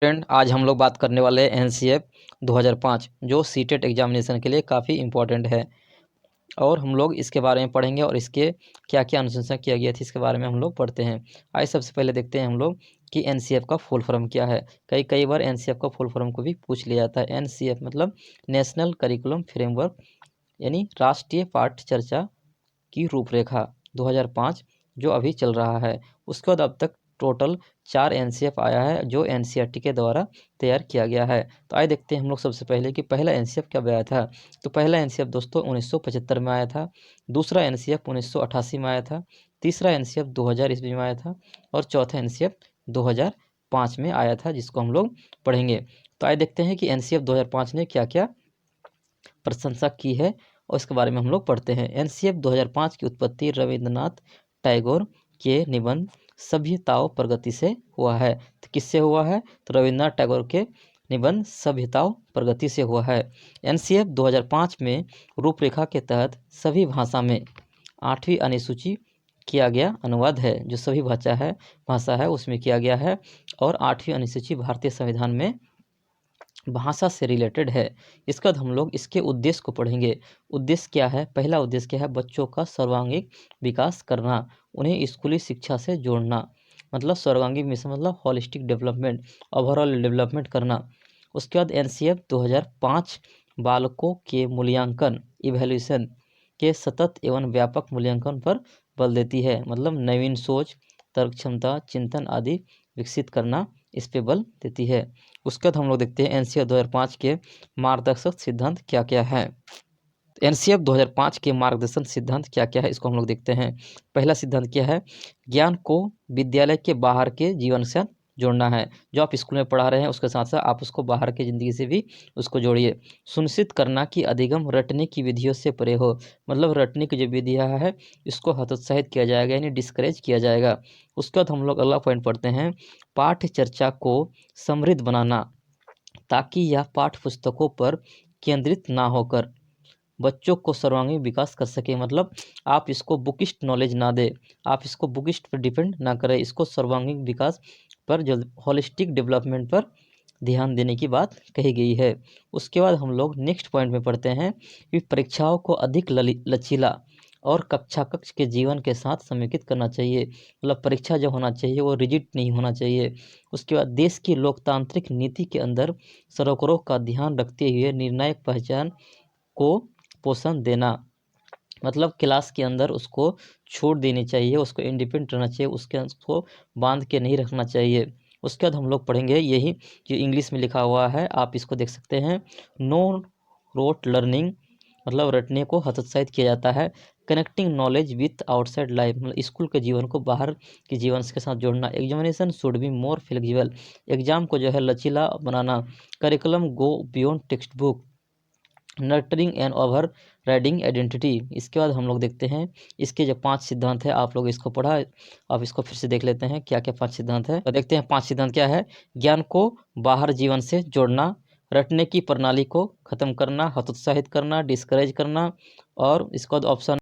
Friend, आज हम लोग बात करने वाले हैं एनसीएफ 2005 जो सीटेट एग्जामिनेशन के लिए काफ़ी इम्पोर्टेंट है। और हम लोग इसके बारे में पढ़ेंगे और इसके क्या क्या अनुशंसा किया गया थी इसके बारे में हम लोग पढ़ते हैं। आइए सबसे पहले देखते हैं हम लोग कि एनसीएफ का फुल फॉर्म क्या है। कई कई बार एनसीएफ का फुल फॉर्म को भी पूछ लिया जाता है। एनसीएफ मतलब नेशनल करिकुलम फ्रेमवर्क, यानी राष्ट्रीय पाठ्य चर्चा की रूपरेखा 2005 जो अभी चल रहा है। उसके बाद अब तक टोटल 4 एनसीएफ आया है जो एनसीईआरटी के द्वारा तैयार किया गया है। तो आइए देखते हैं हम लोग सबसे पहले कि पहला एनसीएफ कब आया था। तो पहला एनसीएफ दोस्तों 1975 में आया था। दूसरा एनसीएफ 1988 में आया था। तीसरा एनसीएफ 2000 ईस्वी में आया था। और चौथा एनसीएफ 2005 में आया था, जिसको हम लोग पढ़ेंगे। तो आइए देखते हैं कि एनसीएफ 2005 ने क्या क्या प्रशंसा की है और इसके बारे में हम लोग पढ़ते हैं। एनसीएफ 2005 की उत्पत्ति रविंद्रनाथ टैगोर के निबंध सभ्यताओं प्रगति से हुआ है। तो किससे हुआ है? तो रविंद्रनाथ टैगोर के निबंध सभ्यताओं प्रगति से हुआ है। एनसीएफ 2005 में रूपरेखा के तहत सभी भाषा में 8वीं अनुसूची किया गया अनुवाद है। जो सभी भाषा है उसमें किया गया है। और 8वीं अनुसूची भारतीय संविधान में भाषा से रिलेटेड है। इसका हम लोग इसके उद्देश्य को पढ़ेंगे। उद्देश्य क्या है? पहला उद्देश्य क्या है? बच्चों का सर्वांगीण विकास करना, उन्हें स्कूली शिक्षा से जोड़ना। मतलब सर्वांगीण मिशन मतलब होलिस्टिक डेवलपमेंट, ओवरऑल डेवलपमेंट करना। उसके बाद एनसीएफ 2005 बालकों के मूल्यांकन इवैल्यूएशन के सतत एवं व्यापक मूल्यांकन पर बल देती है। मतलब नवीन सोच, तर्क क्षमता, चिंतन आदि विकसित करना, इस पे बल देती है। उसके बाद हम लोग देखते हैं एनसीएफ 2005 के मार्गदर्शक सिद्धांत क्या क्या है। एनसीएफ 2005 के मार्गदर्शन सिद्धांत क्या क्या है इसको हम लोग देखते हैं। पहला सिद्धांत क्या है? ज्ञान को विद्यालय के बाहर के जीवन से जोड़ना है। जो आप स्कूल में पढ़ा रहे हैं उसके साथ साथ आप उसको बाहर की ज़िंदगी से भी उसको जोड़िए। सुनिश्चित करना कि अधिगम रटने की विधियों से परे हो। मतलब रटने की जो विधियाँ है इसको हतोत्साहित किया जाएगा, यानी डिस्करेज किया जाएगा। उसके बाद हम लोग अगला पॉइंट पढ़ते हैं, पाठ्य चर्चा को समृद्ध बनाना ताकि यह पाठ्य पुस्तकों पर केंद्रित ना होकर बच्चों को सर्वांगीण विकास कर सके। मतलब आप इसको बुकिस्ट नॉलेज ना दें, आप इसको बुकिस्ट पर डिपेंड ना करें, इसको सर्वांगीण विकास पर जो होलिस्टिक डेवलपमेंट पर ध्यान देने की बात कही गई है। उसके बाद हम लोग नेक्स्ट पॉइंट में पढ़ते हैं कि परीक्षाओं को अधिक लचीला और कक्षा कक्ष के जीवन के साथ समेकित करना चाहिए। मतलब परीक्षा जो होना चाहिए वो रिजिड नहीं होना चाहिए। उसके बाद देश की लोकतांत्रिक नीति के अंदर सरोकारों का ध्यान रखते हुए निर्णायक पहचान को पोषण देना। मतलब क्लास के अंदर उसको छूट देनी चाहिए, उसको इंडिपेंडेंट रहना चाहिए, उसको बांध के नहीं रखना चाहिए। उसके बाद हम लोग पढ़ेंगे यही जो इंग्लिश में लिखा हुआ है, आप इसको देख सकते हैं। नो रोट लर्निंग मतलब रटने को हतोत्साहित किया जाता है। Connecting knowledge with outside life मतलब स्कूल के जीवन को बाहर के जीवन के साथ जोड़ना। Examination should be more flexible exam को जो है लचीला बनाना। Curriculum go beyond text book nurturing and overriding identity. इसके बाद हम लोग देखते हैं इसके जो 5 सिद्धांत है, आप लोग इसको पढ़ा, अब इसको फिर से देख लेते हैं क्या क्या 5 सिद्धांत है। तो देखते हैं 5 सिद्धांत क्या है। ज्ञान को बाहर जीवन से जोड़ना, रटने की प्रणाली को खत्म करना, हतोत्साहित करना, डिस्करेज करना। और इसका ऑप्शन